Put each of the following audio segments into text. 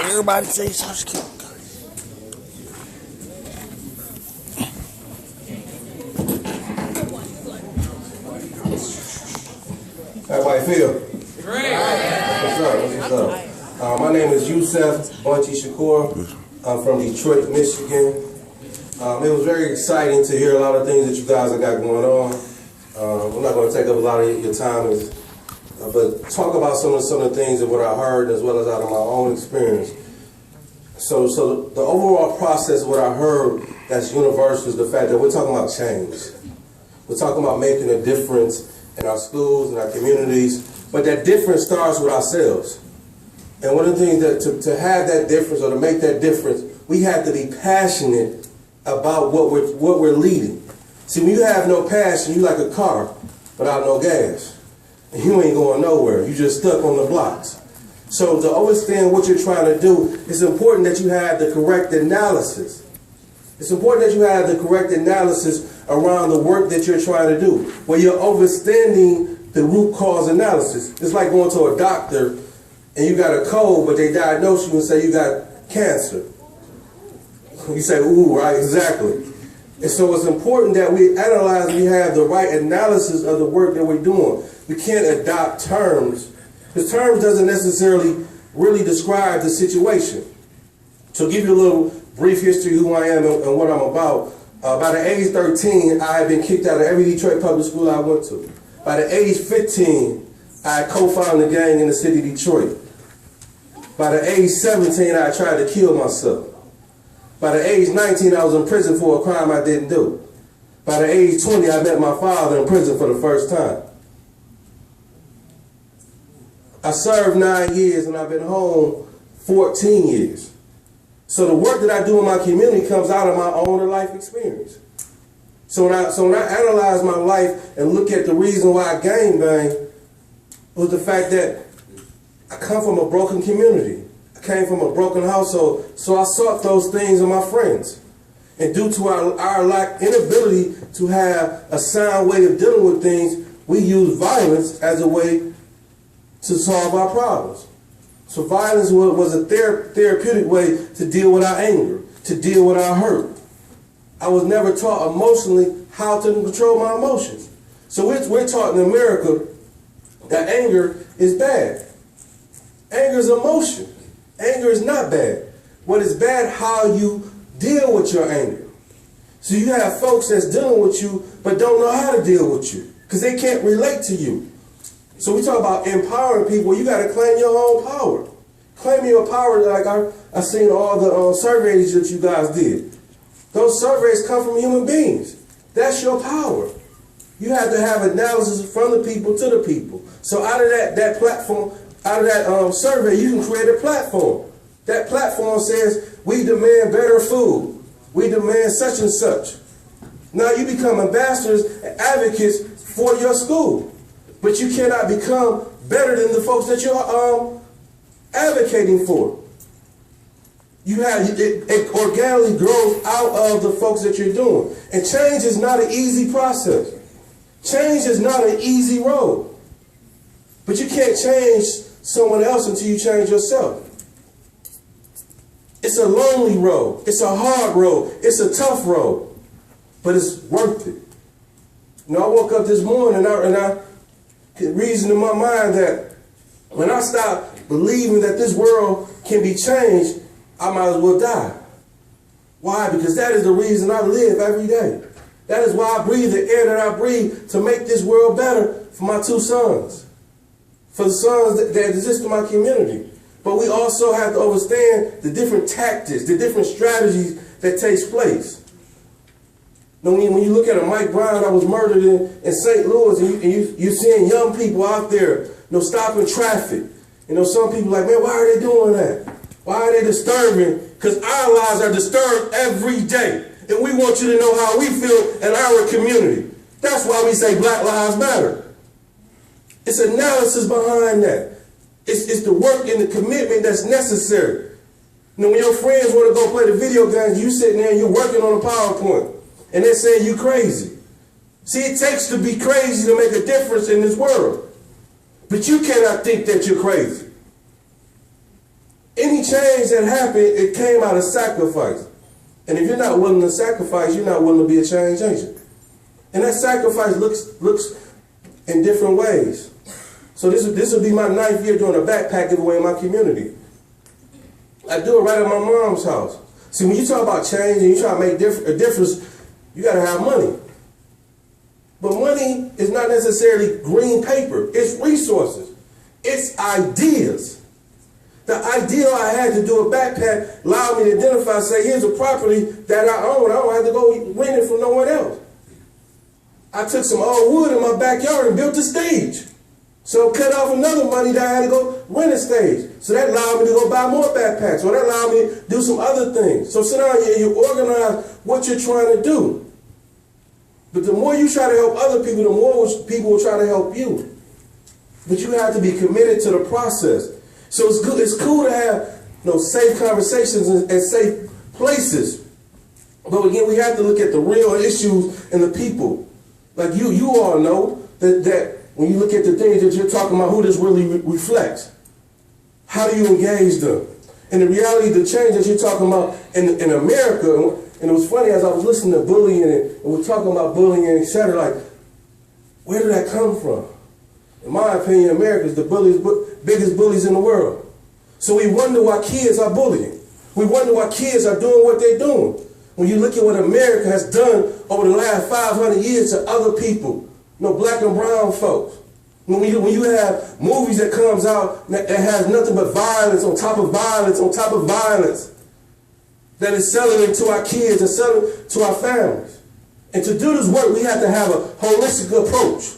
Everybody say Social Security. Everybody feel? Great. What's up? My name is Yusef Bunchy Shakur. I'm from Detroit, Michigan. It was very exciting to hear a lot of things that you guys have got going on. I'm not going to take up a lot of your time, but talk about some of the things of what I heard as well as out of my own experience. So the overall process, what I heard that's universal is the fact that we're talking about change. We're talking about making a difference in our schools, in our communities, but that difference starts with ourselves. And one of the things that to have that difference or to make that difference, we have to be passionate about what we're leading. See, when you have no passion, you like a car without no gas. And you ain't going nowhere. You just stuck on the blocks. So to understand what you're trying to do, it's important that you have the correct analysis. It's important that you have the correct analysis around the work that you're trying to do, where you're understanding the root cause analysis. It's like going to a doctor and you got a cold, but they diagnose you and say you got cancer. You say, ooh, right, exactly. And so it's important that we analyze, we have the right analysis of the work that we're doing. We can't adopt terms, because terms doesn't necessarily really describe the situation. So give you a little brief history of who I am and what I'm about. By the age 13, I had been kicked out of every Detroit public school I went to. By the age 15, I co-founded a gang in the city of Detroit. By the age 17, I tried to kill myself. By the age 19, I was in prison for a crime I didn't do. By the age 20, I met my father in prison for the first time. I served 9 years and I've been home 14 years. So the work that I do in my community comes out of my own life experience. So when I analyze my life and look at the reason why I gangbang, was the fact that I come from a broken community. I came from a broken household, so I sought those things in my friends. And due to our inability to have a sound way of dealing with things, we use violence as a way to solve our problems. So violence was a therapeutic way to deal with our anger, to deal with our hurt. I was never taught emotionally how to control my emotions. So we're taught in America that anger is bad. Anger is emotion. Anger is not bad. What is bad, how you deal with your anger. So you have folks that's dealing with you but don't know how to deal with you because they can't relate to you. So we talk about empowering people. You got to claim your own power. Claim your power. Like I seen all the surveys that you guys did. Those surveys come from human beings. That's your power. You have to have analysis from the people to the people. So out of that platform, out of that survey, you can create a platform. That platform says, we demand better food. We demand such and such. Now you become ambassadors and advocates for your school. But you cannot become better than the folks that you're advocating for. You have it organically grows out of the folks that you're doing. And change is not an easy process. Change is not an easy road. But you can't change someone else until you change yourself. It's a lonely road. It's a hard road. It's a tough road. But it's worth it. You know, I woke up this morning and I reason in my mind that when I stop believing that this world can be changed, I might as well die. Why? Because that is the reason I live every day. That is why I breathe the air that I breathe, to make this world better for my 2 sons, for the sons that exist in my community. But we also have to understand the different tactics, the different strategies that takes place. When you look at a Mike Brown that was murdered in St. Louis, and you're seeing young people out there, stopping traffic. Some people are like, man, why are they doing that? Why are they disturbing? Because our lives are disturbed every day. And we want you to know how we feel in our community. That's why we say Black Lives Matter. It's analysis behind that. It's the work and the commitment that's necessary. When your friends want to go play the video games, you sitting there and you're working on a PowerPoint. And they're saying you crazy. See, it takes to be crazy to make a difference in this world. But you cannot think that you're crazy. Any any change that happened, it came out of sacrifice. And if you're not willing to sacrifice, you're not willing to be a change agent. And that sacrifice looks in different ways. So this will be my 9th year doing a backpack giveaway in my community. I do it right at my mom's house. See, when you talk about change and you try to make a difference, you got to have money. But money is not necessarily green paper. It's resources. It's ideas. The idea I had to do a backpack allowed me to identify, say, here's a property that I own. I don't have to go rent it from no one else. I took some old wood in my backyard and built a stage. So cut off another money that I had to go rent a stage. So that allowed me to go buy more backpacks. So that allowed me to do some other things. So sit down here and you organize what you're trying to do. But the more you try to help other people, the more people will try to help you. But you have to be committed to the process. So it's good. It's cool to have safe conversations and safe places. But again, we have to look at the real issues and the people. Like you all know that when you look at the things that you're talking about, who this really reflects. How do you engage them? And the reality, the change that you're talking about in America, and it was funny as I was listening to bullying and we're talking about bullying and etc. Like, where did that come from? In my opinion, America is the biggest bullies in the world. So we wonder why kids are bullying. We wonder why kids are doing what they're doing. When you look at what America has done over the last 500 years to other people, black and brown folks. When you have movies that comes out that has nothing but violence on top of violence on top of violence, that is selling it to our kids and selling it to our families. And to do this work, we have to have a holistic approach.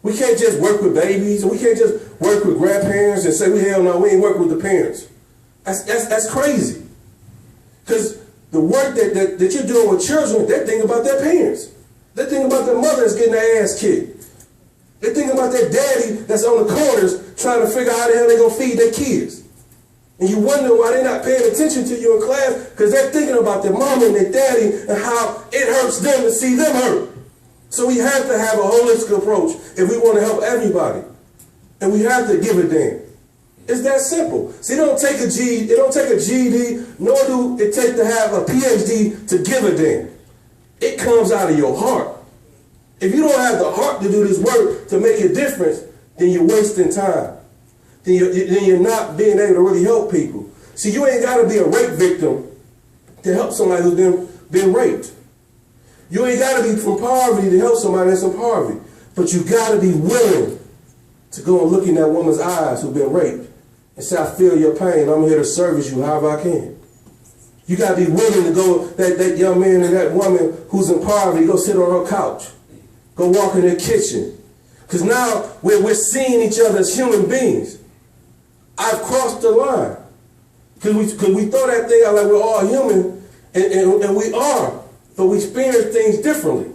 We can't just work with babies, and we can't just work with grandparents and say, hell no, we ain't working with the parents. That's crazy. Because the work that you're doing with children, they're thinking about their parents. They're thinking about their mothers getting their ass kicked. They're thinking about their daddy that's on the corners trying to figure out how the hell they're going to feed their kids. And you wonder why they're not paying attention to you in class, because they're thinking about their mama and their daddy and how it hurts them to see them hurt. So we have to have a holistic approach if we want to help everybody. And we have to give a damn. It's that simple. See, it don't take a GED, nor do it take to have a PhD to give a damn. It comes out of your heart. If you don't have the heart to do this work to make a difference, then you're wasting time. Then you're not being able to really help people. See, you ain't got to be a rape victim to help somebody who's been raped. You ain't got to be from poverty to help somebody that's in poverty. But you got to be willing to go and look in that woman's eyes who's been raped and say, I feel your pain. I'm here to service you however I can. You got to be willing to go, that young man and that woman who's in poverty, go sit on her couch. Go walk in their kitchen. Because now we're seeing each other as human beings. I've crossed the line. Because we throw that thing out like we're all human, and we are. But we experience things differently.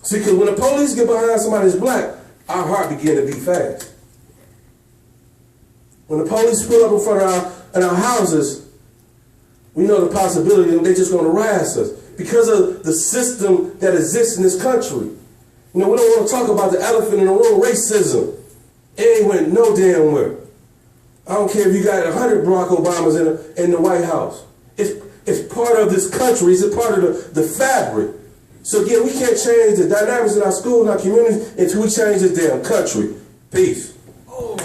See, because when the police get behind somebody that's black, our heart begin to beat fast. When the police pull up in front of our houses, we know the possibility that they're just going to harass us because of the system that exists in this country. We don't want to talk about the elephant in the room, racism. It ain't went no damn where. I don't care if you got 100 Barack Obamas in the White House. It's part of this country. It's a part of the fabric. So again, we can't change the dynamics in our school and our communities until we change this damn country. Peace. Oh.